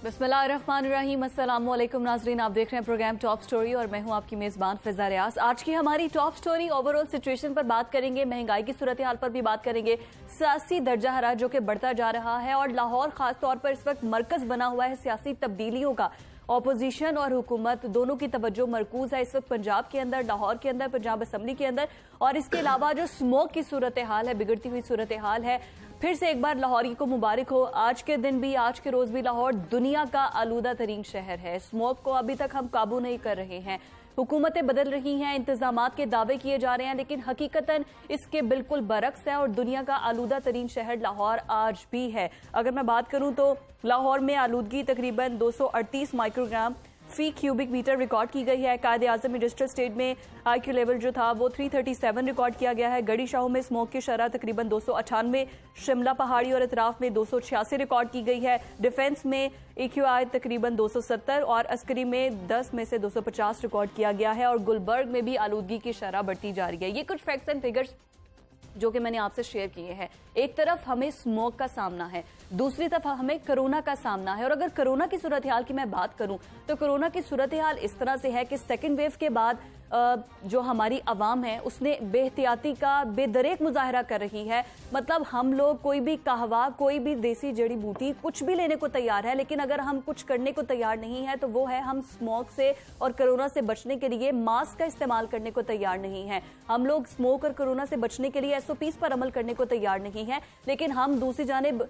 बिस्मिल्लाहिर्रहमानिर्रहीम, अस्सलाम वालेकुम नाजरीन। आप देख रहे हैं प्रोग्राम टॉप स्टोरी और मैं हूं आपकी मेज़बान फिजा रियाज। आज की हमारी टॉप स्टोरी ओवरऑल सिचुएशन पर बात करेंगे, महंगाई की सूरत हाल पर भी बात करेंगे, सियासी दर्जा हरारत जो कि बढ़ता जा रहा है और लाहौर खास तौर पर इस वक्त मरकज बना हुआ है सियासी तब्दीलियों का। ऑपोजिशन और हुकूमत दोनों की तवज्जो मरकूज है इस वक्त पंजाब के अंदर, लाहौर के अंदर, पंजाब असम्बली के अंदर। और इसके अलावा जो स्मोक की सूरत हाल है, बिगड़ती हुई सूरत हाल है, फिर से एक बार लाहौरी को मुबारक हो। आज के दिन भी, आज के रोज भी लाहौर दुनिया का आलूदा तरीन शहर है। स्मोक को अभी तक हम काबू नहीं कर रहे हैं। हुकूमतें बदल रही हैं, इंतजामात के दावे किए जा रहे हैं, लेकिन हकीकतन इसके बिल्कुल बरक्स है और दुनिया का आलूदा तरीन शहर लाहौर आज भी है। अगर मैं बात करूं तो लाहौर में आलूदगी तकरीबन 238 माइक्रोग्राम फी क्यूबिक मीटर रिकॉर्ड की गई है। कायदे आजम इंडस्ट्रियल स्टेट में IQ लेवल जो था वो 337 रिकॉर्ड किया गया है। गड़ी शाहू में स्मोक की शरह तकरीबन 298, शिमला पहाड़ी और इतराफ में 286 रिकॉर्ड की गई है। डिफेंस में AQI तकरीबन 270 और अस्करी में 10 में से 250 रिकॉर्ड किया गया है। और गुलबर्ग में भी आलूदगी की शरह बढ़ती जा रही है। ये कुछ फैक्ट्स एंड फिगर्स जो कि मैंने आपसे शेयर किए हैं। एक तरफ हमें स्मोक का सामना है, दूसरी तरफ हमें कोरोना का सामना है। और अगर कोरोना की सूरत हाल की मैं बात करूं तो कोरोना की सूरत हाल इस तरह से है कि सेकेंड वेव के बाद जो हमारी अवाम है उसने बेहतियाती का बेदरेक मुजाहरा कर रही है। मतलब हम लोग कोई भी कहवा, कोई भी देसी जड़ी बूटी कुछ भी लेने को तैयार है, लेकिन अगर हम कुछ करने को तैयार नहीं है तो वो है हम स्मोक से और कोरोना से बचने के लिए मास्क का इस्तेमाल करने को तैयार नहीं है। हम लोग स्मोक और कोरोना से बचने के लिए SOPs पर अमल करने को तैयार नहीं है, लेकिन हम दूसरी जानिब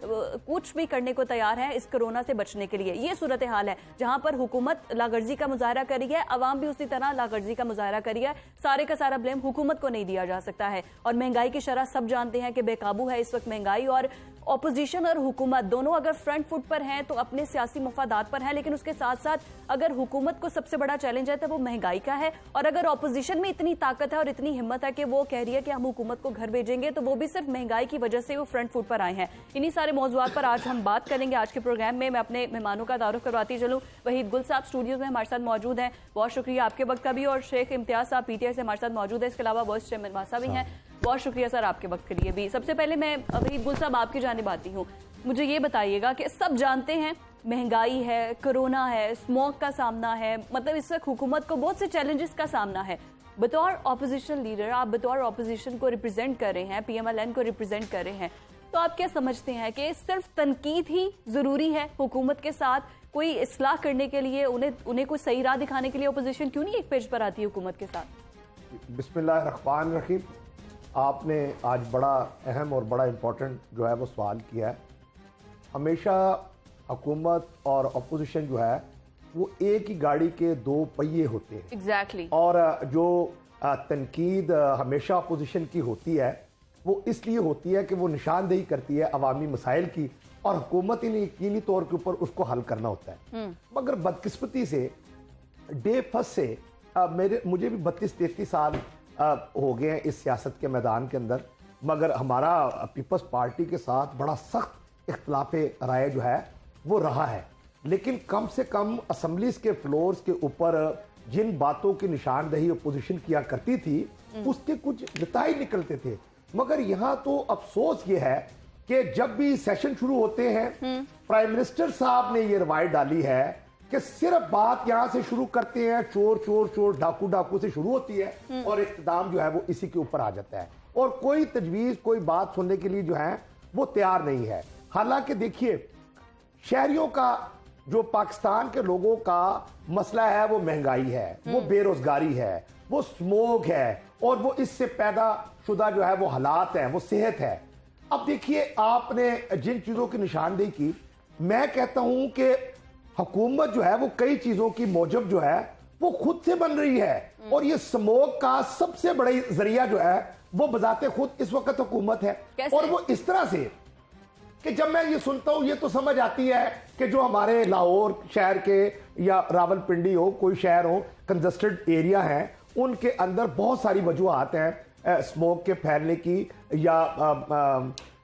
कुछ भी करने को तैयार है इस कोरोना से बचने के लिए। ये सूरत हाल है जहां पर हुकूमत लागर्जी का मुजाहरा कर रही है, अवाम भी उसी तरह लागर्जी का मुजाहरा करिए। सारे का सारा ब्लेम हुकूमत को नहीं दिया जा सकता है। और महंगाई की शरह सब जानते हैं कि बेकाबू है इस वक्त महंगाई। और ऑपोजिशन और हुकूमत दोनों अगर फ्रंट फुट पर हैं तो अपने सियासी मफादात पर हैं, लेकिन उसके साथ साथ अगर हुकूमत को सबसे बड़ा चैलेंज है तो वो महंगाई का है। और अगर ऑपोजिशन में इतनी ताकत है और इतनी हिम्मत है कि वो कह रही है कि हम हुकूमत को घर भेजेंगे, तो वो भी सिर्फ महंगाई की वजह से वो फ्रंट फुट पर आए हैं। इन्हीं सारे मौजूआत पर आज हम बात करेंगे। आज के प्रोग्राम में मैं अपने मेहमानों का तारुफ करवाती चलूँ। वहीद गुल साहब स्टूडियोज में हमारे साथ मौजूद हैं, बहुत शुक्रिया आपके वक्त का भी। और शेख इम्तियाज साहब PTI से हमारे साथ मौजूद है। इसके अलावा वाइस चेयरमैन वासा भी हैं, बहुत शुक्रिया सर आपके वक्त के लिए भी। सबसे पहले मैं वहीद गुल साहब आपकी जानिब आती हूँ। मुझे ये बताइएगा कि सब जानते हैं महंगाई है, कोरोना है, स्मोक का सामना है, मतलब इस वक्त हुकूमत को बहुत से चैलेंजेस का सामना है। बतौर ऑपोजिशन लीडर, आप बतौर ऑपोजिशन को रिप्रेजेंट कर रहे हैं, PMLN को रिप्रेजेंट कर रहे हैं, तो आप क्या समझते हैं कि सिर्फ तनकीद ही जरूरी है हुकूमत के साथ? कोई इस्लाह करने के लिए, उन्हें कोई सही राह दिखाने के लिए ऑपोजिशन क्यों नहीं एक पेज पर आती है हुकूमत के साथ? बिस्मिल्लाहिर्रहमानिर्रहीम। आपने आज बड़ा अहम और बड़ा इम्पोर्टेंट जो है वो सवाल किया है। हमेशा हुकूमत और अपोजिशन जो है वो एक ही गाड़ी के दो पहिए होते हैं। एग्जैक्टली। और जो तनकीद हमेशा अपोजिशन की होती है वो इसलिए होती है कि वो निशानदेही करती है अवामी मसाइल की और हुकूमत ने यकीनी तौर के ऊपर उसको हल करना होता है। मगर बदकिस्मती से डे फर्स्ट से मुझे भी 32-33 साल हो गए हैं इस सियासत के मैदान के अंदर, मगर हमारा पीपल्स पार्टी के साथ बड़ा सख्त इख्तलाफ राय जो है वो रहा है। लेकिन कम से कम असम्बलीज के फ्लोर्स के ऊपर जिन बातों की निशानदेही अपोजिशन किया करती थी उसके कुछ नतीजे निकलते थे। मगर यहाँ तो अफसोस ये है कि जब भी सेशन शुरू होते हैं प्राइम मिनिस्टर साहब ने ये रवायत डाली है कि सिर्फ बात यहां से शुरू करते हैं, चोर चोर चोर, डाकू डाकू से शुरू होती है और इख्तिताम जो है वो इसी के ऊपर आ जाता है और कोई तजवीज, कोई बात सुनने के लिए जो है वो तैयार नहीं है। हालांकि देखिए, शहरियों का, जो पाकिस्तान के लोगों का मसला है वो महंगाई है, वो बेरोजगारी है, वो स्मोक है और वो इससे पैदा शुदा जो है वो हालात है, वो सेहत है। अब देखिए, आपने जिन चीजों की निशानदेही की, मैं कहता हूं कि हुकूमत जो है वो कई चीजों की मौजब जो है वो खुद से बन रही है और ये स्मोक का सबसे बड़ा जरिया जो है वो बजाते खुद इस वक्त हुकूमत है। और वो इस तरह से कि जब मैं ये सुनता हूं ये तो समझ आती है कि जो हमारे लाहौर शहर के या रावलपिंडी हो, कोई शहर हो, कंजस्टेड एरिया है, उनके अंदर बहुत सारी वजूहात हैं स्मोक के फैलने की या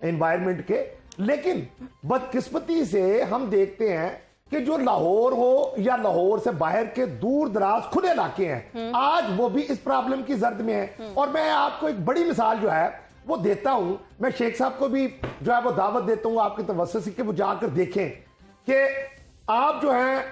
एनवायरनमेंट के। लेकिन बदकिस्मती से हम देखते हैं कि जो लाहौर हो या लाहौर से बाहर के दूर दराज खुले इलाके हैं, आज वो भी इस प्रॉब्लम की जर्द में है। और मैं आपको एक बड़ी मिसाल जो है वो देता हूं, मैं शेख साहब को भी जो है वो दावत देता हूं आपके तवज्जो से कि वो जाकर देखें कि आप जो है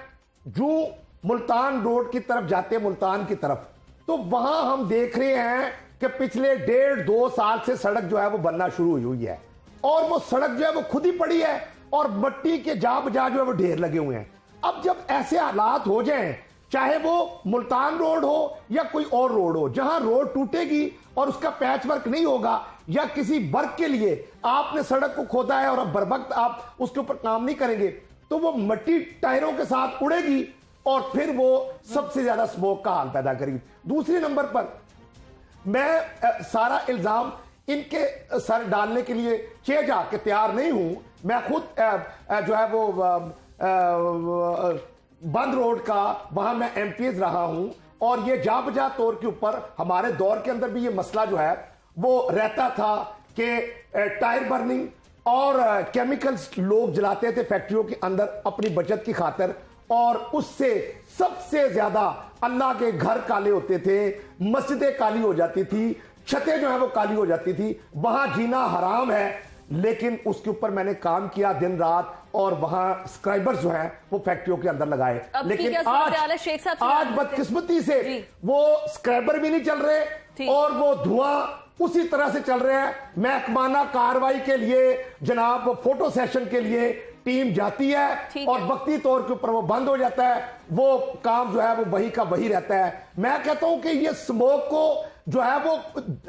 जो मुल्तान रोड की तरफ जाते हैं, मुल्तान की तरफ, तो वहां हम देख रहे हैं कि पिछले 1.5-2 साल से सड़क जो है वो बनना शुरू हुई है, और वो सड़क जो है वो खुद ही पड़ी है और मिट्टी के जा बजा जो है वो ढेर लगे हुए हैं। अब जब ऐसे हालात हो जाएं, चाहे वो मुल्तान रोड हो या कोई और रोड हो, जहां रोड टूटेगी और उसका पैच वर्क नहीं होगा, या किसी वर्क के लिए आपने सड़क को खोदा है और अब बरवक्त आप उसके ऊपर काम नहीं करेंगे, तो वो मिट्टी टायरों के साथ उड़ेगी और फिर वो सबसे ज्यादा स्मोक का हाल पैदा करेगी। दूसरे नंबर पर मैं सारा इल्जाम इनके सर डालने के लिए चेज आके तैयार नहीं हूं। मैं खुद जो है वो बंद रोड का वहां मैं एमपीएस रहा हूं, और ये जा बजा तौर के ऊपर हमारे दौर के अंदर भी ये मसला जो है वो रहता था कि टायर बर्निंग और केमिकल्स लोग जलाते थे फैक्ट्रियों के अंदर अपनी बचत की खातिर, और उससे सबसे ज्यादा अल्लाह के घर काले होते थे, मस्जिदें काली हो जाती थी, छतें जो है वो काली हो जाती थी। वहां जीना हराम है, लेकिन उसके ऊपर मैंने काम किया दिन रात, और वहां स्क्राइबर्स जो हैं वो फैक्ट्रियों के अंदर लगाए। लेकिन आज बदकिस्मती से वो स्क्राइबर भी नहीं चल रहे और वो धुआं उसी तरह से चल रहे हैं। महकमाना कार्रवाई के लिए जनाब फोटो सेशन के लिए टीम जाती है और वक्ती तौर के ऊपर वो बंद हो जाता है, वो काम जो है वो वही का वही रहता है। मैं कहता हूं कि ये स्मोक को जो है वो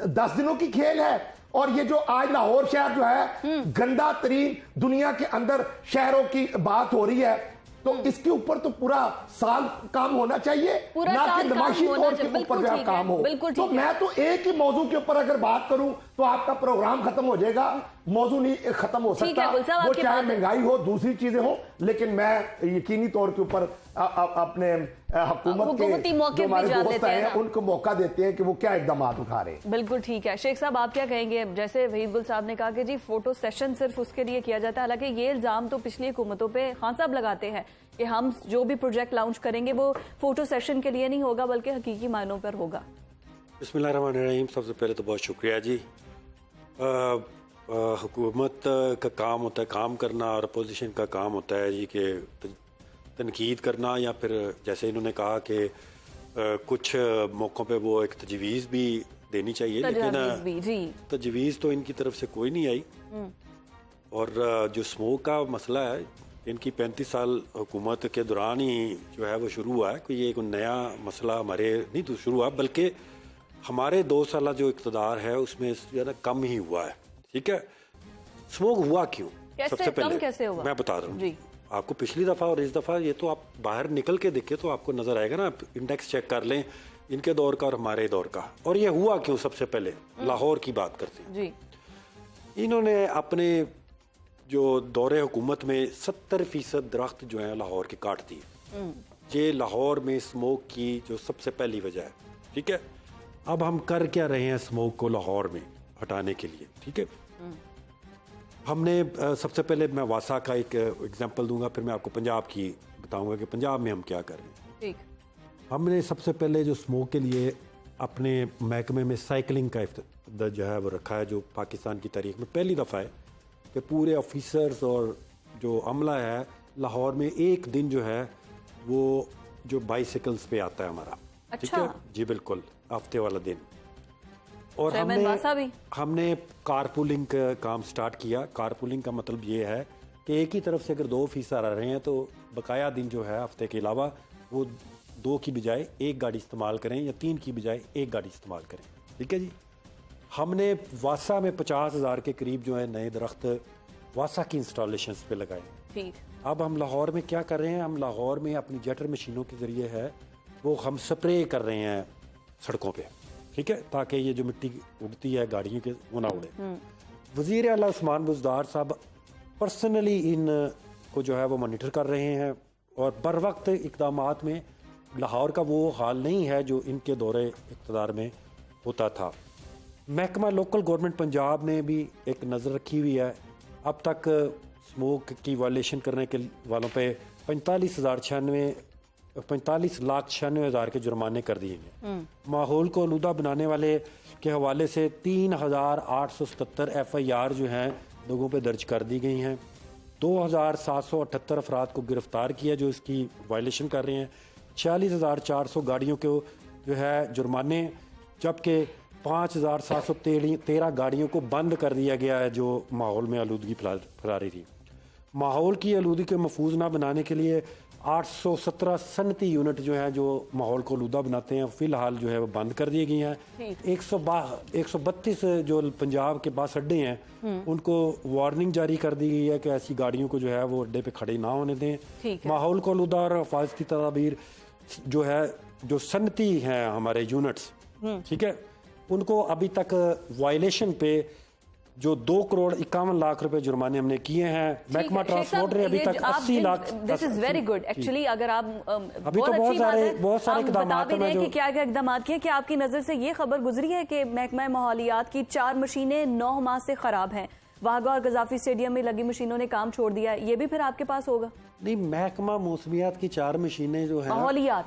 10 दिनों की खेल है, और ये जो आज लाहौर शहर जो है गंदा तरीन दुनिया के अंदर शहरों की बात हो रही है, तो इसके ऊपर तो पूरा साल काम होना चाहिए, ना कि नमाशी तौर के ऊपर जो है काम हो। तो मैं तो एक ही मौजू के ऊपर अगर बात करूं तो आपका प्रोग्राम खत्म हो जाएगा, मौजू नहीं खत्म हो सकता, वो चाहे महंगाई हो दूसरी चीजें हो। लेकिन मैं यकीनी तौर के ऊपर अपने हुकूमत के जो हमारे दोस्त हैं उनको मौका देते हैं कि वो क्या इकदाम उठा रहे हैं। बिल्कुल ठीक है। शेख साहब आप क्या कहेंगे? जैसे वहीद गुल साहब ने कहा कि जी फोटो सेशन सिर्फ उसके लिए किया जाता है, हालांकि ये इल्जाम तो पिछली हुकूमतों पे खान साहब लगाते हैं कि हम जो भी प्रोजेक्ट लॉन्च करेंगे वो फोटो सेशन के लिए नहीं होगा बल्कि हकीकी मायनों पर होगा। बिस्मिल्लाहिर्रहमानिर्रहीम। सबसे पहले तो बहुत शुक्रिया जी। हुकूमत का काम होता है काम करना, और अपोजिशन का काम होता है जी कि तनकीद करना, या फिर जैसे इन्होंने कहा कि कुछ मौक़ों पे वो एक तजवीज़ भी देनी चाहिए, लेकिन तजवीज़ तो इनकी तरफ से कोई नहीं आई। और जो स्मोक का मसला है, इनकी 35 साल हुकूमत के दौरान ही जो है वो शुरू हुआ है। कोई ये एक नया मसला हमारे नहीं तो शुरू हुआ, बल्कि हमारे 2 साल जो इक़्तिदार है उसमें जो है ना कम ही हुआ है। ठीक है, स्मोक हुआ क्यों? सबसे पहले कैसे हुआ? मैं बता रहा हूँ आपको। पिछली दफ़ा और इस दफ़ा ये तो आप बाहर निकल के देखें तो आपको नज़र आएगा ना, इंडेक्स चेक कर लें इनके दौर का और हमारे दौर का। और ये हुआ क्यों? सबसे पहले लाहौर की बात करते हैं जी। इन्होंने अपने जो दौरे हुकूमत में 70% दरख्त जो है लाहौर के काट दिए। ये लाहौर में स्मोक की जो सबसे पहली वजह है। ठीक है, अब हम कर क्या रहे हैं स्मोक को लाहौर में हटाने के लिए? ठीक है, हमने सबसे पहले मैं वासा का एक एग्जांपल दूंगा, फिर मैं आपको पंजाब की बताऊंगा कि पंजाब में हम क्या कर रहे हैं। ठीक, हमने सबसे पहले जो स्मोक के लिए अपने महकमे में साइकिलिंग का जो है वो रखा है, जो पाकिस्तान की तारीख में पहली दफ़ा है कि पूरे ऑफिसर्स और जो अमला है लाहौर में एक दिन जो है वो जो बाइसिकल्स पे आता है हमारा। अच्छा। ठीक है जी, बिल्कुल हफ्ते वाला दिन। और हमने कारपूलिंग का काम स्टार्ट किया। कारपूलिंग का मतलब ये है कि एक ही तरफ से अगर 2 ऑफिसर आ रहे हैं तो बकाया दिन जो है हफ्ते के अलावा वो 2 की बजाय 1 गाड़ी इस्तेमाल करें, या 3 की बजाय 1 गाड़ी इस्तेमाल करें। ठीक है जी। हमने वासा में 50,000 के करीब जो है नए दरख्त वासा की इंस्टॉलेशंस पे लगाए। ठीक। अब हम लाहौर में क्या कर रहे हैं? हम लाहौर में अपनी जेटर मशीनों के जरिए है वो हम स्प्रे कर रहे हैं सड़कों पे। ठीक है, ताकि ये जो मिट्टी उड़ती है गाड़ियों के वो ना उड़े। वज़ीर आला उस्मान बुज़दार साहब पर्सनली इन को जो है वो मॉनिटर कर रहे हैं, और बर वक्त इक़दामात में लाहौर का वो हाल नहीं है जो इनके दौरे इक़्तिदार में होता था। महकमा लोकल गवर्नमेंट पंजाब ने भी एक नज़र रखी हुई है। अब तक स्मोक की वायलेशन करने के वालों पे 45,96,000 के जुर्माने कर दिए गए। माहौल को आलूदा बनाने वाले के हवाले से 3,877 FIR जो हैं लोगों पे दर्ज कर दी गई हैं। 2778 अफराद को गिरफ्तार किया जो इसकी वायलेशन कर रहे हैं। 46,400 गाड़ियों को जो है जुर्माने, जबकि 5,713 गाड़ियों को बंद कर दिया गया है जो माहौल में आलूदगी फैला रही थी। माहौल की आलूदगी को महफूज ना बनाने के लिए 817 सनती यूनिट जो है जो माहौल को आलूदा बनाते हैं फिलहाल जो है वो बंद कर दिए गए हैं। 132 जो पंजाब के बस अड्डे हैं उनको वार्निंग जारी कर दी गई है कि ऐसी गाड़ियों को जो है वो अड्डे पे खड़े ना होने दें। माहौल को आलूदा और हिफाजती तदाबीर जो है जो सनती हैं हमारे यूनिट्स, ठीक है, उनको अभी तक वायलेशन पे जो 2,51,00,000 रुपए जुर्माने हमने किए हैं। महकमा ट्रांसपोर्ट ने अभी तक 80 lakh. This is very good actually. अगर आप अभी तो बहुत सारे इकदाम कि क्या क्या इकदाम किए कि आपकी नजर से ये खबर गुजरी है कि महकमा माहौलियात की 4 मशीनें 9 माह से खराब हैं। वाघा और गजाफी स्टेडियम में लगी मशीनों ने काम छोड़ दिया है, ये भी फिर आपके पास होगा? नहीं, महकमा मौसमियात की 4 मशीनें जो है माहौलियात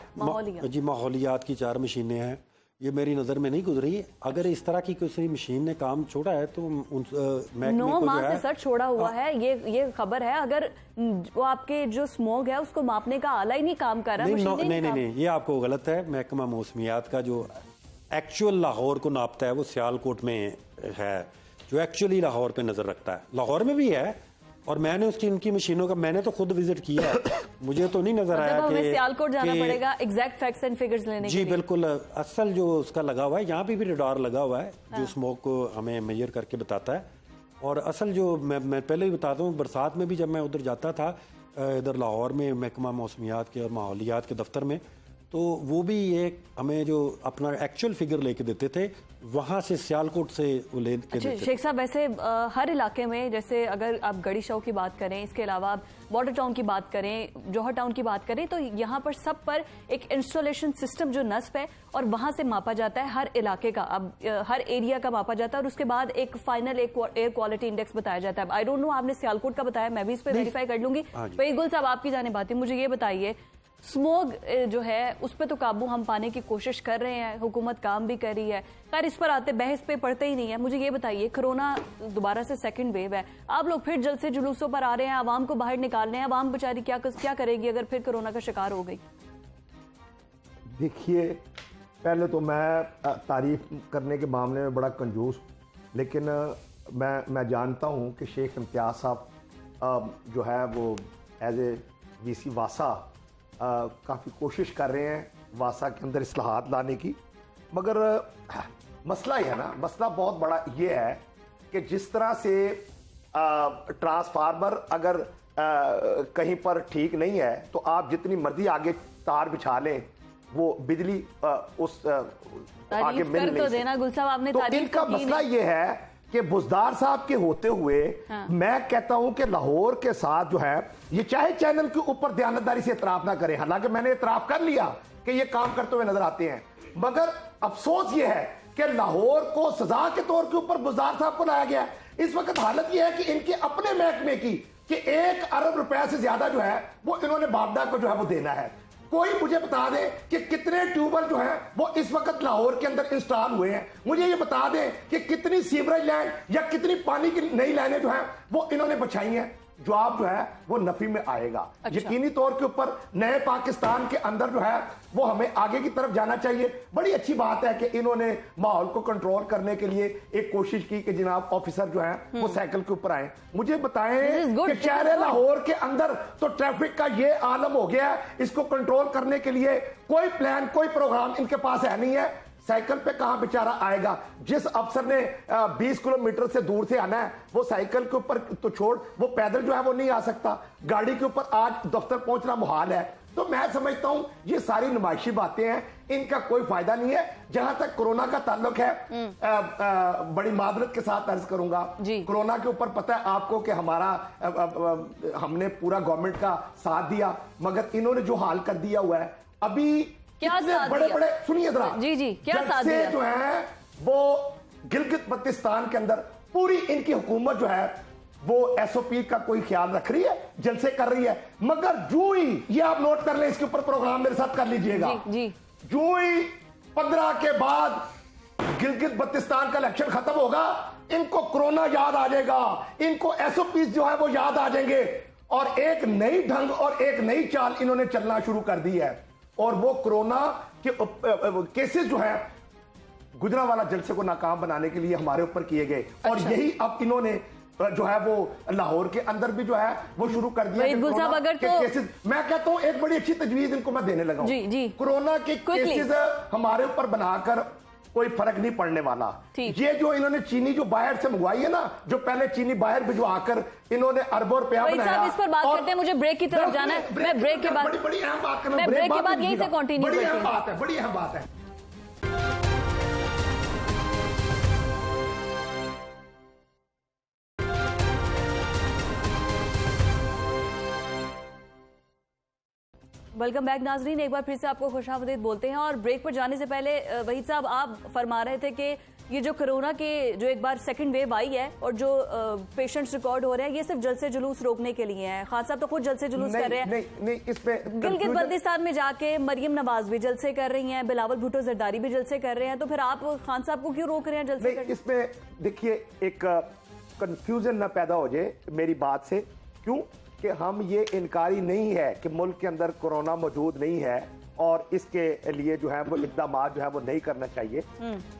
की 4 मशीनें हैं, ये मेरी नजर में नहीं गुजरी। अगर इस तरह की किसी मशीन ने काम छोड़ा है तो 9 माह से सर छोड़ा हुआ है, ये खबर है। अगर वो आपके जो स्मोग है उसको मापने का आला ही नहीं काम कर रहा है। नहीं, ये आपको गलत है। महकमा मौसमियात का जो एक्चुअल लाहौर को नापता है वो सियालकोट में है, जो एक्चुअली लाहौर पे नजर रखता है। लाहौर में भी है और मैंने उनकी मशीनों का मैंने तो खुद विजिट किया है, मुझे तो नहीं नजर आया कि सियालकोट जाना पड़ेगा एग्जैक्ट फैक्ट्स एंड फिगर्स लेने के लिए। जी बिल्कुल, असल जो उसका लगा हुआ है, यहाँ पे भी रडार लगा हुआ है जो स्मोक को हमें मेजर करके बताता है। और असल जो मैं पहले ही बताता हूँ, बरसात में भी जब मैं उधर जाता था इधर लाहौर में महकमा मौसमियात के और माहौलियात के दफ्तर में, तो वो भी एक हमें जो अपना एक्चुअल फिगर लेके देते थे, वहां से सियालकोट से वो लेके देते थे। शेख साहब, वैसे हर इलाके में, जैसे अगर आप गढ़ी शाह की बात करें, इसके अलावा आप वाटर टाउन की बात करें, जौहर टाउन की बात करें, तो यहाँ पर सब पर एक इंस्टॉलेशन सिस्टम जो नस्ब है और वहां से मापा जाता है हर इलाके का, अब हर एरिया का मापा जाता है और उसके बाद एक फाइनल एक एयर क्वालिटी इंडेक्स बताया जाता है। आई डोंट नो, आपने सियालकोट का बताया, मैं भी इस पर वेरीफाई कर लूंगी। गुल साहब, आपकी जाने बात है, मुझे ये बताइए, स्मोग जो है उस पर तो काबू हम पाने की कोशिश कर रहे हैं, हुकूमत काम भी कर रही है। खैर, इस पर आते बहस पे पड़ते ही नहीं है। मुझे ये बताइए, कोरोना दोबारा से सेकंड वेव है, आप लोग फिर जल्द से जुलूसों पर आ रहे हैं, आवाम को बाहर निकाल रहे हैं, आवाम बेचारी क्या करेगी अगर फिर कोरोना का शिकार हो गई? देखिए, पहले तो मैं तारीफ करने के मामले में बड़ा कंजूस, लेकिन मैं जानता हूँ कि शेख इम्तियाज साहब जो है वो एज ए वीसी वासा काफ़ी कोशिश कर रहे हैं वासा के अंदर इस्लाहात लाने की, मगर मसला ही है ना, मसला बहुत बड़ा ये है कि जिस तरह से ट्रांसफार्मर अगर कहीं पर ठीक नहीं है तो आप जितनी मर्जी आगे तार बिछा लें, वो बिजली उस आगे मिल नहीं देना। गुल साहब, आपने तो इनका मसला ये है कि बुजदार साहब के होते हुए मैं कहता हूं कि लाहौर के साथ जो है, ये चाहे चैनल के ऊपर दयानतदारी से इतराफ ना करें, हालांकि मैंने इतराफ कर लिया कि ये काम करते हुए नजर आते हैं, मगर अफसोस ये है कि लाहौर को सजा के तौर के ऊपर बुजदार साहब को लाया गया है। इस वक्त हालत यह है कि इनके अपने महकमे की कि 1 अरब रुपया से ज्यादा जो है वो इन्होंने बापडा को जो है वो देना है। कोई मुझे बता दे कि कितने ट्यूबवेल जो है वो इस वक्त लाहौर के अंदर इंस्टॉल हुए हैं। मुझे ये बता दें कि कितनी सीवरेज लाइन या कितनी पानी की नई लाइनें जो है वो इन्होंने बिछाई हैं। जवाब जो है वो नफी में आएगा। यकीनी तौर के ऊपर नए पाकिस्तान के अंदर जो है वो हमें आगे की तरफ जाना चाहिए। बड़ी अच्छी बात है कि इन्होंने माहौल को कंट्रोल करने के लिए एक कोशिश की कि जनाब ऑफिसर जो है वो साइकिल के ऊपर आए। मुझे बताएं कि शहर लाहौर के अंदर तो ट्रैफिक का ये आलम हो गया है, इसको कंट्रोल करने के लिए कोई प्लान, कोई प्रोग्राम इनके पास है नहीं है। साइकिल पे कहां बेचारा आएगा? जिस अफसर ने 20 किलोमीटर से दूर से आना है वो साइकिल के ऊपर तो छोड़, वो पैदल जो है वो नहीं आ सकता। गाड़ी के ऊपर आज दफ्तर पहुंचना मुहाल है। तो मैं समझता हूं ये सारी नुमाइशी बातें हैं, इनका कोई फायदा नहीं है। जहां तक कोरोना का ताल्लुक है, बड़ी मादरत के साथ अर्ज करूंगा, कोरोना के ऊपर पता है आपको कि हमारा हमने पूरा गवर्नमेंट का साथ दिया, मगर इन्होंने जो हाल कर दिया हुआ है अभी क्या बड़े बड़े, सुनिए जरा, जी क्या साथ से जो है वो गिलगित बल्तिस्तान के अंदर पूरी इनकी हुकूमत जो है वो एसओपी का कोई ख्याल रख रही है, जलसे कर रही है, मगर जो ही ये आप नोट कर लें, इसके ऊपर प्रोग्राम मेरे साथ कर लीजिएगा, जो ही 15 के बाद गिलगित बल्तिस्तान का इलेक्शन खत्म होगा, इनको कोरोना याद आ जाएगा, इनको एसओपी जो है वो याद आ जाएंगे और एक नई ढंग और एक नई चाल इन्होंने चलना शुरू कर दी है। और वो कोरोना के केसेस जो है गुजरांवाला जलसे को नाकाम बनाने के लिए हमारे ऊपर किए गए। और यही अब इन्होंने जो है वो लाहौर के अंदर भी जो है वो शुरू कर दिया कि कोरोना अगर के केसेस, मैं कहता हूं एक बड़ी अच्छी तजवीज इनको मैं देने लगा हूं। कोरोना के केसेस हमारे ऊपर बनाकर कोई फर्क नहीं पड़ने वाला। ये जो इन्होंने चीनी जो बाहर से मंगवाई है ना, जो पहले चीनी बाहर भिजवाकर इन्होंने अरबों रुपया बनाया। इस पर बात करते हैं, मुझे ब्रेक की तरफ जाना है। मैं ब्रेक के बाद बड़ी अहम बात मैं ब्रेक के बाद यहीं से कंटिन्यू बड़ी अहम बात है, बड़ी अहम बात है। वेलकम बैक नाजरीन, एक बार फिर से आपको खुशामदीद बोलते हैं। और ब्रेक पर जाने से पहले वहीद साहब, आप फरमा रहे थे कि ये जो कोरोना के जो एक बार सेकंड वेव आई है और जो पेशेंट्स रिकॉर्ड हो रहे हैं, ये सिर्फ जलसे जुलूस रोकने के लिए है। खान साहब तो खुद जलसे जुलूस कर रहे हैं। नहीं, इसमें गिलगित बल्तिस्तान में जाके मरियम नवाज भी जलसे कर रही हैं, बिलावल भुट्टो जरदारी भी जलसे कर रहे हैं, तो फिर आप खान साहब को क्यों रोक रहे हैं जलसे करने? इसमें देखिए एक कंफ्यूजन ना पैदा हो जाए मेरी बात से। क्यों कि हम ये इनकारी नहीं है कि मुल्क के अंदर कोरोना मौजूद नहीं है और इसके लिए जो है वो इक़दाम जो है वो नहीं करना चाहिए।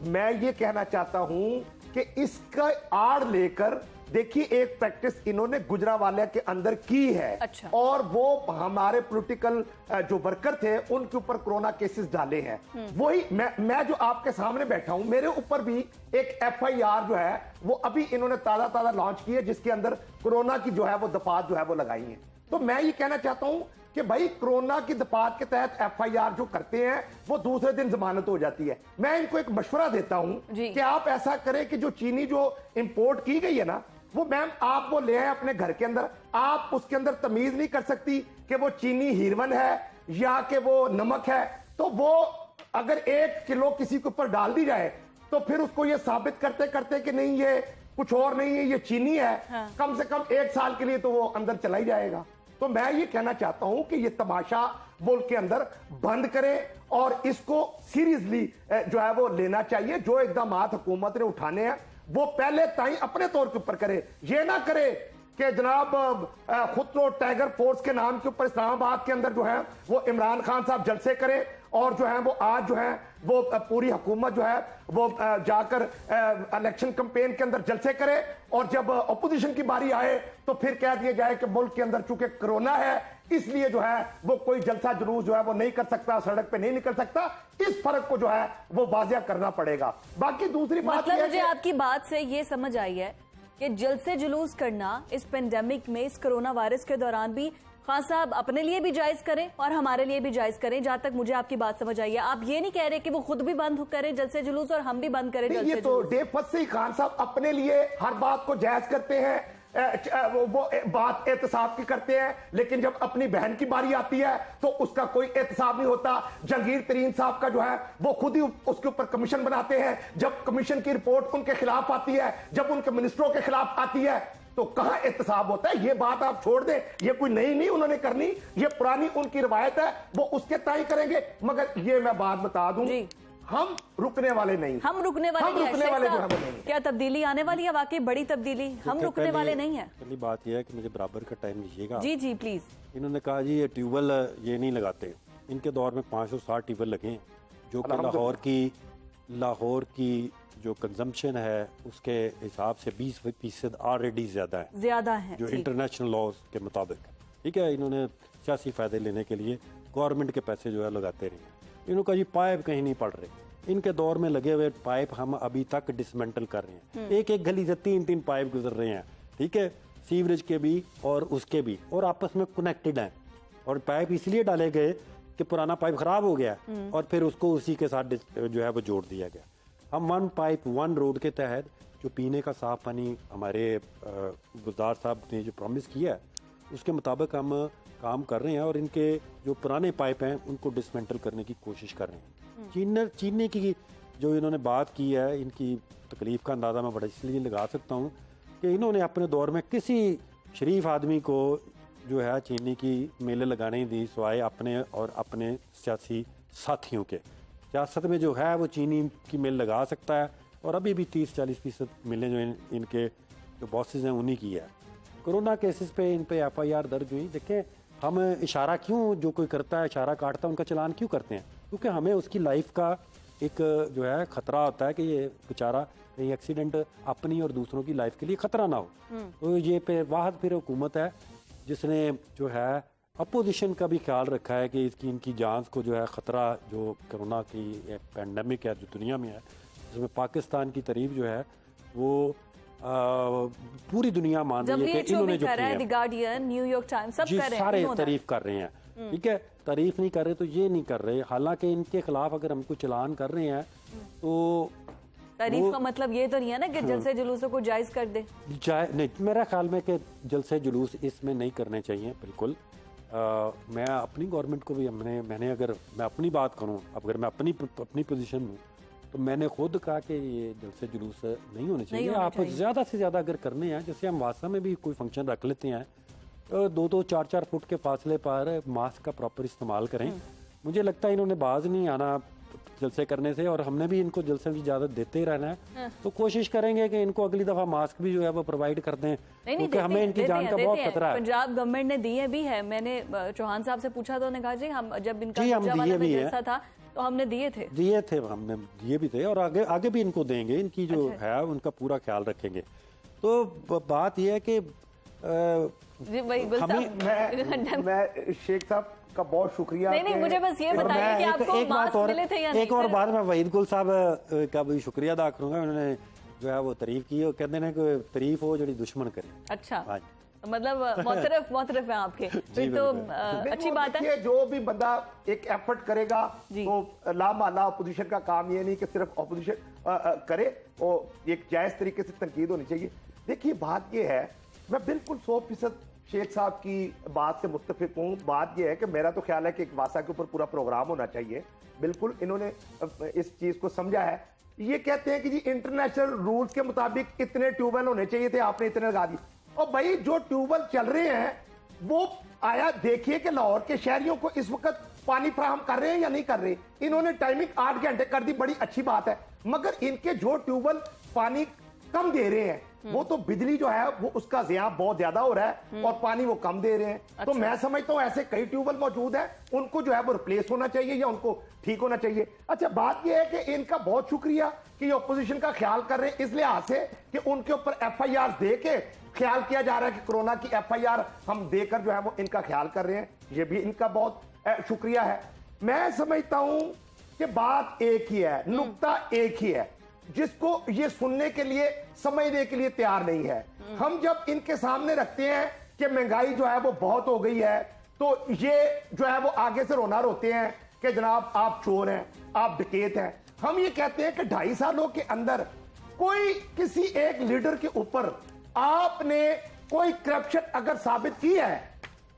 मैं ये कहना चाहता हूं कि इसका आड़ लेकर देखिए एक प्रैक्टिस इन्होंने गुजरांवाला के अंदर की है। अच्छा। और वो हमारे पॉलिटिकल जो वर्कर थे उनके ऊपर कोरोना केसेस डाले हैं। वही मैं जो आपके सामने बैठा हूं, मेरे ऊपर भी एक एफआईआर जो है वो अभी इन्होंने ताजा लॉन्च की है, जिसके अंदर कोरोना की जो है वो दफात जो है वो लगाई है। तो मैं ये कहना चाहता हूं कि भाई कोरोना की दफात के तहत एफआईआर जो करते हैं वो दूसरे दिन जमानत हो जाती है। मैं इनको एक मशवरा देता हूं कि आप ऐसा करें कि जो चीनी जो इंपोर्ट की गई है ना, वो मैम आप वो ले आए अपने घर के अंदर। आप उसके अंदर तमीज नहीं कर सकती कि वो चीनी हीरवन है या कि वो नमक है। तो वो अगर 1 किलो किसी के ऊपर डाल दी जाए तो फिर उसको ये साबित करते करते कि नहीं ये कुछ और नहीं है, ये चीनी है, कम से कम 1 साल के लिए तो वो अंदर चला ही जाएगा। तो मैं ये कहना चाहता हूं कि ये तमाशा मुल्क के अंदर बंद करें और इसको सीरियसली जो है वो लेना चाहिए। जो इकदाम हुकूमत ने उठाने हैं वो पहले ताई अपने तौर के ऊपर करे। ये ना करे कि जनाब खुद तो टाइगर फोर्स के नाम के ऊपर इस्लामाबाद के अंदर जो है वो इमरान खान साहब जलसे करे और जो है वो आज जो है वो पूरी हुकूमत जो है वो जाकर इलेक्शन कैंपेन के अंदर जलसे करे और जब अपोजिशन की बारी आए तो फिर कह दिया जाए कि मुल्क के अंदर चूंकि कोरोना है इसलिए जो है वो कोई जलसा जुलूस जो है वो नहीं कर सकता, सड़क पे नहीं निकल सकता। इस फर्क को जो है वो वाजिया करना पड़ेगा। बाकी दूसरी बात मतलब मुझे आपकी बात से ये समझ आई है कि जलसे जुलूस करना इस पेंडेमिक में, इस कोरोना वायरस के दौरान भी खान साहब अपने लिए भी जायज करें और हमारे लिए भी जायज करें। जहां तक मुझे आपकी बात समझ आई है, आप ये नहीं कह रहे कि वो खुद भी बंद करें जलसे जुलूस और हम भी बंद करें जलसे ये तो डे फर्स्ट से ही खान साहब अपने लिए हर बात को जायज करते हैं, वो बात एहतसाब की करते हैं, लेकिन जब अपनी बहन की बारी आती है तो उसका कोई एहतसाब नहीं होता। जहांगीर तरीन साहब का जो है वो खुद ही उसके ऊपर कमीशन बनाते हैं। जब कमीशन की रिपोर्ट उनके खिलाफ आती है, जब उनके मिनिस्टरों के खिलाफ आती है, तो कहां एहतसाब होता है? ये बात आप छोड़ दें, ये कोई नई नहीं उन्होंने करनी, ये पुरानी उनकी रिवायत है, वो उसके ताई करेंगे। मगर ये मैं बात बता दूं, हम रुकने वाले नहीं, हम रुकने वाले जो है वो नहीं। क्या तब्दीली आने वाली है? वाकई बड़ी तब्दीली, हम रुकने वाले नहीं है। पहली बात यह है कि मुझे बराबर का टाइम दीजिएगा। जी जी प्लीज। इन्होंने कहा जी ये ट्यूबवेल ये नहीं लगाते, इनके दौर में 560 ट्यूबवेल लगे हैं, जो कि लाहौर की जो कंजम्पशन है उसके हिसाब से 20% ऑलरेडी ज्यादा है जो इंटरनेशनल लॉज के मुताबिक। ठीक है, इन्होंने सियासी फायदे लेने के लिए गवर्नमेंट के पैसे जो है लगाते रहे। इन्होंने कहा जी पाइप कहीं नहीं पड़ रहे, इनके दौर में लगे हुए पाइप हम अभी तक डिसमेंटल कर रहे हैं। एक गली से 3 पाइप गुजर रहे हैं, ठीक है, सीवरेज के भी और उसके भी, और आपस में कनेक्टेड हैं। और पाइप इसलिए डाले गए कि पुराना पाइप खराब हो गया और फिर उसको उसी के साथ जो है वो जोड़ दिया गया। हम 1 पाइप 1 रोड के तहत जो पीने का साफ पानी हमारे गुलजार साहब ने जो प्रॉमिस किया है उसके मुताबिक हम काम कर रहे हैं और इनके जो पुराने पाइप हैं उनको डिसमेंटल करने की कोशिश कर रहे हैं। चीनी की जो इन्होंने बात की है, इनकी तकलीफ का अंदाज़ा मैं बड़ा इसलिए लगा सकता हूँ कि इन्होंने अपने दौर में किसी शरीफ आदमी को जो है चीनी की मेले लगाने ही दी सिवाय अपने और अपने सियासी साथियों के। सियासत में जो है वो चीनी की मिल लगा सकता है, और अभी भी 30-40% मिले जो इनके जो बॉसेज हैं उन्हीं की है। कोरोना केसेस पे इन पे FIR दर्ज हुई। देखें, हम इशारा क्यों, जो कोई करता है इशारा काटता है, उनका चलान क्यों करते हैं? क्योंकि हमें उसकी लाइफ का एक जो है खतरा होता है कि ये बेचारा कहीं एक्सीडेंट अपनी और दूसरों की लाइफ के लिए खतरा ना हो। तो ये पे वाहद फिर हुकूमत है जिसने जो है अपोजिशन का भी ख्याल रखा है कि इसकी इनकी जान को जो है ख़तरा जो कोरोना की पैंडमिक है जो दुनिया में है, जिसमें पाकिस्तान की तारीफ जो है वो पूरी दुनिया मान रही है कि इन्होंने जो किया है। द गार्डियन, न्यूयॉर्क टाइम्स सब कर रहे हैं, सारे तारीफ कर रहे हैं। ठीक है, तारीफ नहीं कर रहे तो ये नहीं कर रहे। हालांकि इनके खिलाफ अगर हम कोई चलान कर रहे हैं तो तारीफ का मतलब ये तो नहीं है ना कि जलसे जुलूसों को जायज कर दे। नहीं, मेरा ख्याल में कि जलसे जुलूस इसमें नहीं करने चाहिए बिल्कुल। मैं अपनी गवर्नमेंट को भी मैंने अगर मैं अपनी बात करूं, अगर मैं अपनी पोजीशन में तो मैंने खुद कहा कि ये जलसे जुलूस नहीं होने चाहिए। आप ज़्यादा से ज़्यादा अगर करने हैं, जैसे हम वासा में भी कोई फंक्शन रख लेते हैं, 2-2, 4-4 फुट के फासले पर मास्क का प्रॉपर इस्तेमाल करें। मुझे लगता है इन्होंने बाज नहीं आना जलसे करने से, और हमने भी इनको जलसे की इजाजत देते ही रहना है। तो कोशिश करेंगे कि इनको अगली दफा मास्क भी जो है वो प्रोवाइड कर दें, क्योंकि हमें इनकी जान का बहुत खतरा है। पंजाब गवर्नमेंट ने दिए भी है। मैंने चौहान साहब से पूछा तो उन्होंने कहा जी हम जब इनका जलसा था तो हमने दिए थे हमने दिए भी थे, और आगे भी इनको देंगे। इनकी जो है उनका पूरा ख्याल रखेंगे। तो बात यह है कि मैं शेख साहब का बहुत शुक्रिया। नहीं, मुझे बस ये बताइए कि आपको मास्क मिले थे या नहीं? एक और बात मैं वहीद गुल साहब का भी शुक्रिया अदा करूंगा। उन्होंने जो है वो तारीफ की, और कहते हैं कि तारीफ हो जो दुश्मन करे। अच्छा, मतलब मोतरफ है आपके, फिर तो अच्छी बात है। जो भी बंदा एक एफर्ट करेगा तो लामाला अपोजिशन का काम ये नहीं कि सिर्फ अपोजिशन करे, और एक जायज तरीके से तनकीद होनी चाहिए। देखिए, बात ये है, मैं बिल्कुल 100% शेख साहब की बात से मुत्तफिक हूँ। बात यह है कि मेरा तो ख्याल है कि एक वासा के ऊपर पूरा प्रोग्राम होना चाहिए। बिल्कुल इन्होंने इस चीज को समझा है। ये कहते हैं कि जी इंटरनेशनल रूल्स के मुताबिक इतने ट्यूबवेल होने चाहिए थे, आपने इतने लगा दिए। और भाई जो ट्यूबवेल चल रहे हैं वो आया देखिए कि लाहौर के शहरियों को इस वक्त पानी फराहम कर रहे हैं या नहीं कर रहे। इन्होंने टाइमिंग 8 घंटे कर दी, बड़ी अच्छी बात है, मगर इनके जो ट्यूबवेल पानी कम दे रहे हैं वो तो बिजली जो है वो उसका ज़िया बहुत ज्यादा हो रहा है और पानी वो कम दे रहे हैं। अच्छा। तो मैं समझता हूं ऐसे कई ट्यूबवेल मौजूद है, उनको जो है वो रिप्लेस होना चाहिए या उनको ठीक होना चाहिए। अच्छा, बात यह है कि इनका बहुत शुक्रिया कि ये अपोजिशन का ख्याल कर रहे हैं, इस लिहाज से कि उनके ऊपर FIR दे के ख्याल किया जा रहा है कि कोरोना की FIR हम देकर जो है वो इनका ख्याल कर रहे हैं। ये भी इनका बहुत शुक्रिया है। मैं समझता हूं कि बात एक ही है, नुक्ता एक ही है, जिसको ये सुनने के लिए समझने के लिए तैयार नहीं है। हम जब इनके सामने रखते हैं कि महंगाई जो है वो बहुत हो गई है, तो ये जो है वो आगे से रोना रोते हैं कि जनाब आप चोर हैं, आप डकैत हैं। हम ये कहते हैं कि 2.5 सालों के अंदर कोई किसी एक लीडर के ऊपर आपने कोई करप्शन अगर साबित की है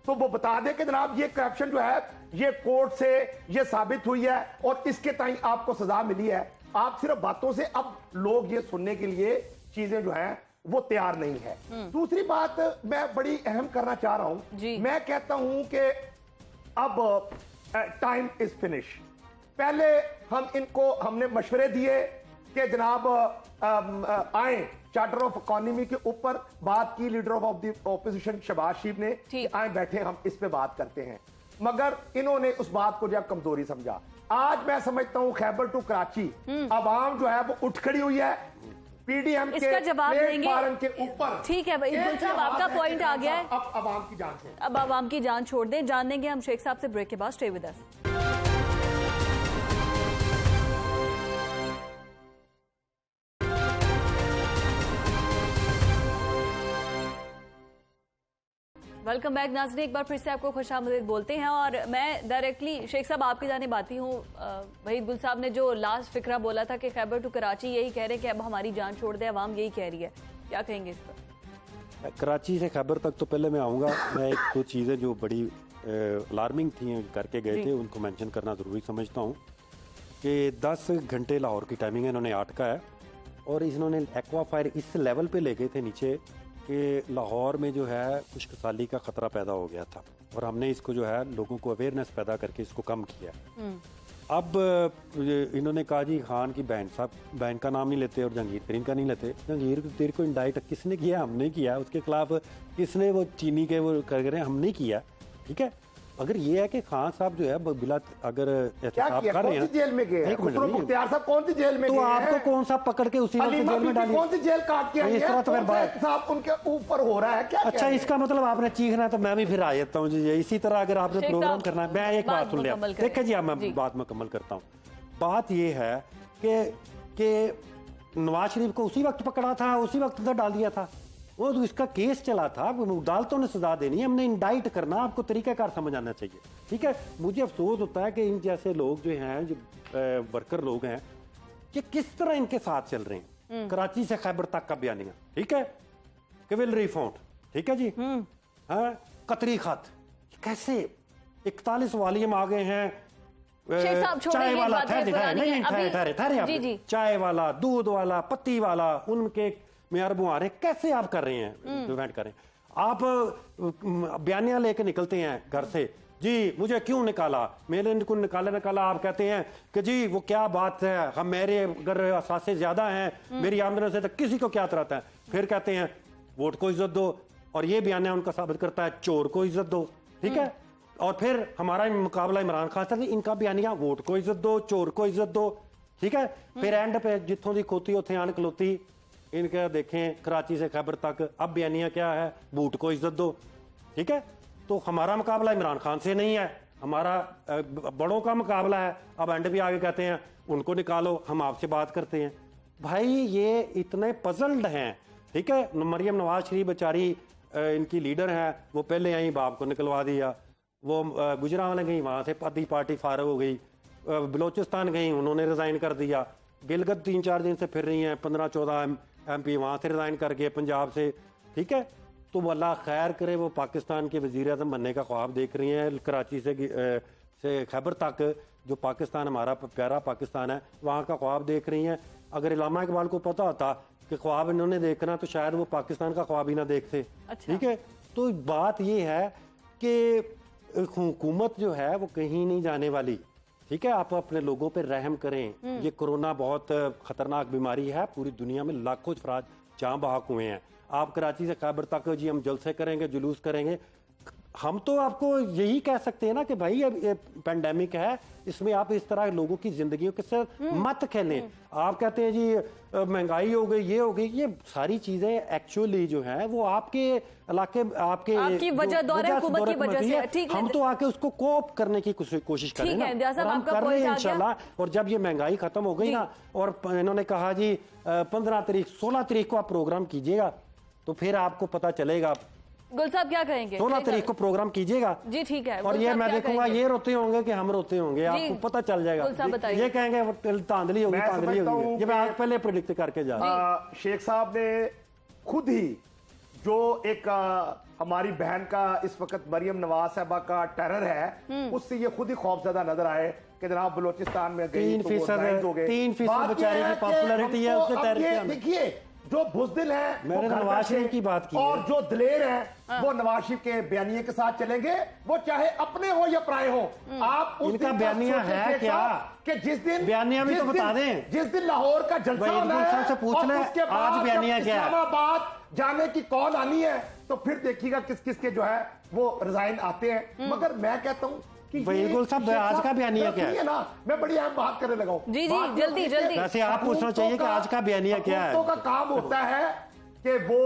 तो वो बता दे कि जनाब ये करप्शन जो है ये कोर्ट से ये साबित हुई है और इसके ताई आपको सजा मिली है। आप सिर्फ बातों से, अब लोग ये सुनने के लिए चीजें जो हैं वो तैयार नहीं है। दूसरी बात मैं बड़ी अहम करना चाह रहा हूं, मैं कहता हूं कि अब टाइम इज फिनिश। पहले हमने मशवरे दिए कि जनाब आए, चार्टर ऑफ इकोनॉमी के ऊपर बात की leader of the opposition Shahbaz Sharif ने, आए बैठे हम इस पे बात करते हैं, मगर इन्होंने उस बात को जब कमजोरी समझा। आज मैं समझता हूं खैबर टू कराची अवाम जो है वो उठ खड़ी हुई है PDM के प्लेटफार्म के ऊपर। ठीक है भाई गुल साहब, आपका पॉइंट आ गया है। अब अवाम की जान छोड़, अब अवाम की जान छोड़ दें। जान देंगे हम शेख साहब से ब्रेक के बाद। Stay with us. Welcome back नाज़रीन, एक बार फिर से आपको खुशामदीद बोलते हैं। और मैं डायरेक्टली शेख साहब आपकी जानिब आती हूँ। वहीद गुल साहब ने जो लास्ट फिक्रा बोला था कि खैबर टू कराची यही कह रहे हैं कि अब हमारी जान छोड़ दे, अवाम यही कह रही है, क्या कहेंगे इस पर? कराची से खैबर तक तो पहले मैं आऊँगा। मैं एक दो चीज़ें जो बड़ी अलार्मिंग थी करके गए थे उनको मेंशन करना ज़रूरी समझता हूँ कि 10 घंटे लाहौर की टाइमिंग है, इन्होंने 8 का है, और इन्होंने एक्वाफायर इस लेवल पे ले गए थे नीचे कि लाहौर में जो है खुशकसाली का खतरा पैदा हो गया था, और हमने इसको जो है लोगों को अवेयरनेस पैदा करके इसको कम किया। अब इन्होंने कहा जी खान की बहन का नाम नहीं लेते और जहांगीर तरीन का नहीं लेते। जहांगीर तरीन को इंडाइट किसने किया? हमने किया। उसके खिलाफ किसने वो चीनी के वो कर रहे हैं? हमने किया। ठीक है, अगर ये है कि खान साहब जो है बिला अगर एहतसाब कर रहे हैं, जेल में गए मुख्तियार साहब कौन सी जेल में तो गए आपको कौन सा पकड़ के उसी वक्त जेल में डालिए? कौन सी जेल काट के इस तरह तो साहब उनके ऊपर हो रहा है क्या? अच्छा, इसका मतलब आपने चीखना है तो मैं भी फिर आ जाता हूँ जी। इसी तरह अगर आपने प्रोग्राम करना है, मैं एक बात सुन लिया, देखिए जी, मैं बात मुकम्मल करता हूँ। बात ये है कि नवाज शरीफ को उसी वक्त पकड़ा था, उसी वक्त अंदर डाल दिया था। वो तो इसका केस चला था, अदालतों ने सजा देनी है, हमने इंडाइट करना, आपको तरीकाकार समझ आना चाहिए। ठीक है, मुझे अफसोस होता है कि इन जैसे लोग जो हैं, जो वर्कर लोग हैं, कि किस तरह इनके साथ चल रहे हैं। कराची से खैबर तक का बयानिया, ठीक है, कैवेलरी फोर्ट, ठीक है जी, हाँ, कतरी खत, कैसे 41 वालियम आ गए हैं। चाय वाला, ठहरे, चाय वाला, दूध वाला, पत्ती वाला, उनके मेयर बुआरे कैसे आप कर रहे हैं, डिवेंट करें आप। बयानिया लेके निकलते हैं घर से, जी मुझे क्यों निकाला, मेरे को निकाला। आप कहते हैं कि जी वो क्या बात है, हम मेरे अगर असासे ज्यादा हैं मेरी आमदनी से तो किसी को क्या तरता है। फिर कहते हैं वोट को इज्जत दो, और ये बयानिया उनका साबित करता है चोर को इज्जत दो। ठीक है, और फिर हमारा मुकाबला इमरान खान से, इनका बयानिया वोट को इज्जत दो, चोर को इज्जत दो। ठीक है, फिर एंड पे जितों की खोती उथे आन खलोती। इनका देखें कराची से खैबर तक, अब बयानिया क्या है, बूट को इज्जत दो। ठीक है, तो हमारा मुकाबला इमरान खान से नहीं है, हमारा बड़ों का मुकाबला है। अब एंड भी आगे कहते हैं उनको निकालो, हम आपसे बात करते हैं। भाई ये इतने पजल्ड हैं। ठीक है, मरियम नवाज शरीफ बेचारी इनकी लीडर है, वो पहले आई बाप को निकलवा दिया, वो गुजरावाला गई, वहां से आधी पार्टी फारग हो गई, बलोचिस्तान गई, उन्होंने रिजाइन कर दिया। गिलगित 3-4 दिन से फिर रही हैं, 15-14 MP वहां से रिजाइन कर गए पंजाब से। ठीक है, तो अल्लाह खैर करे, वो पाकिस्तान के वजीर आज़म बनने का ख्वाब देख रही हैं। कराची से खैबर तक जो पाकिस्तान, हमारा प्यारा पाकिस्तान है, वहाँ का ख्वाब देख रही हैं। अगर इलामा इकबाल को पता होता कि ख्वाब इन्होंने देखना, तो शायद वो पाकिस्तान का ख्वाब ही ना देखते। अच्छा। ठीक है, तो बात ये है कि हुकूमत जो है वो कहीं नहीं जाने वाली। ठीक है, आप अपने लोगों पे रहम करें। ये कोरोना बहुत खतरनाक बीमारी है, पूरी दुनिया में लाखों अफराद जान बहक हुए हैं। आप कराची से खैबर तक जी हम जलसे करेंगे, जुलूस करेंगे, हम तो आपको यही कह सकते हैं ना कि भाई ये पेंडेमिक है, इसमें आप इस तरह लोगों की जिंदगियों के साथ मत खेलें। आप कहते हैं जी महंगाई हो गई, ये हो गई, ये सारी चीजें एक्चुअली जो है वो आपके इलाके, आपकी वजह हुकूमत की वजह से। ठीक है, हम तो आके उसको कोप करने की कोशिश करें ना, और हम कर रहे हैं इंशाल्लाह। और जब ये महंगाई खत्म हो गई ना, और इन्होंने कहा जी 15 तारीख 16 तारीख को आप प्रोग्राम कीजिएगा, तो फिर आपको पता चलेगा। गुल साहब क्या कहेंगे? 16 तारीख को प्रोग्राम कीजिएगा जी, ठीक है। और ये मैं देखूंगा ये रोते होंगे कि हम रोते होंगे, आपको पता चल जाएगा। ये कहेंगे धांधली होगी, धांधली होगी। ये मैं आज पहले प्रेडिक्ट करके जा रहा हूं। शेख साहब ने खुद ही जो एक हमारी बहन का इस वक्त मरियम नवाज साहबा का टेरर है, उससे ये खुद ही खौफजदा नजर आए कि जनाब बलोचिस्तान में 3% बेचारे की पॉपुलैरिटी है, उससे टेरर। देखिए, जो बुज़दिल है मैंने नवाज शरीफ की बात की, और जो दिलेर है वो नवाज शरीफ के बयानिए के साथ चलेंगे, वो चाहे अपने हो या पराए हो। आप इनका बयानिया है क्या कि जिस दिन बयानिया भी तो बता दें, जिस दिन लाहौर का जलसा होना है, से पूछ लें आज बयानिया क्या है, इस्लामाबाद जाने की कौन आनी है, तो फिर देखिएगा किस किस के जो है वो रिजाइन आते हैं। मगर मैं कहता हूं बिल्कुल साहब, आज का बयानिया क्या है ना, मैं बड़ी अहम बात करने लगा हूं। जी जी, जल्दी जल्दी। वैसे आप पूछना चाहिए कि आज का बयानिया क्या है। का काम होता है कि वो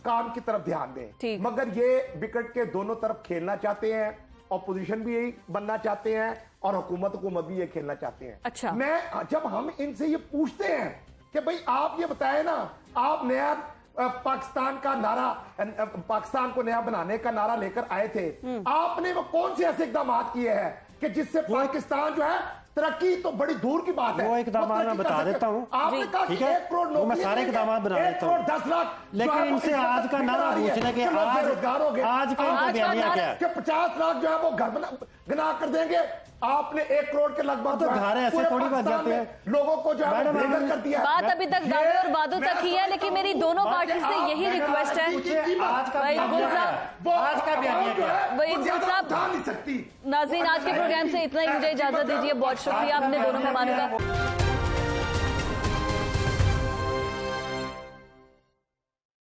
काम की तरफ ध्यान दें, मगर ये विकेट के दोनों तरफ खेलना चाहते हैं। ऑपोजिशन भी यही बनना चाहते हैं और हुकूमत भी ये खेलना चाहते हैं। अच्छा, मैं जब हम इनसे ये पूछते हैं कि भाई आप ये बताए ना, आप नया पाकिस्तान का नारा, पाकिस्तान को नया बनाने का नारा लेकर आए थे, आपने वो कौन से ऐसे इकदाम किए हैं कि जिससे पाकिस्तान जो है तरक्की, तो बड़ी दूर की बात है, वो इकदाम मैं बता देता हूँ। आपने कहा कि 1 करोड़ नौकरी, मैं सारे इकदाम बना देता हूँ, 10 लाख, लेकिन इनसे आज का नारा पूछने के आज का बयानिया क्या है कि 50 लाख जो है वो घर बना कर देंगे। आपने 1 करोड़ के लगभग तो घर ऐसे थोड़ी बच जाते हैं, लोगों को जो है बेघर कर दिया। बात अभी तक दावे और वादों तक ही है, लेकिन मेरी दोनों पार्टी से यही रिक्वेस्ट है। आज का बयानिया क्या है, वही गुल साहब, नाज़रीन आज के प्रोग्राम से इतना ही, मुझे इजाजत दीजिए। बहुत शुक्रिया अपने दोनों मेहमानों का।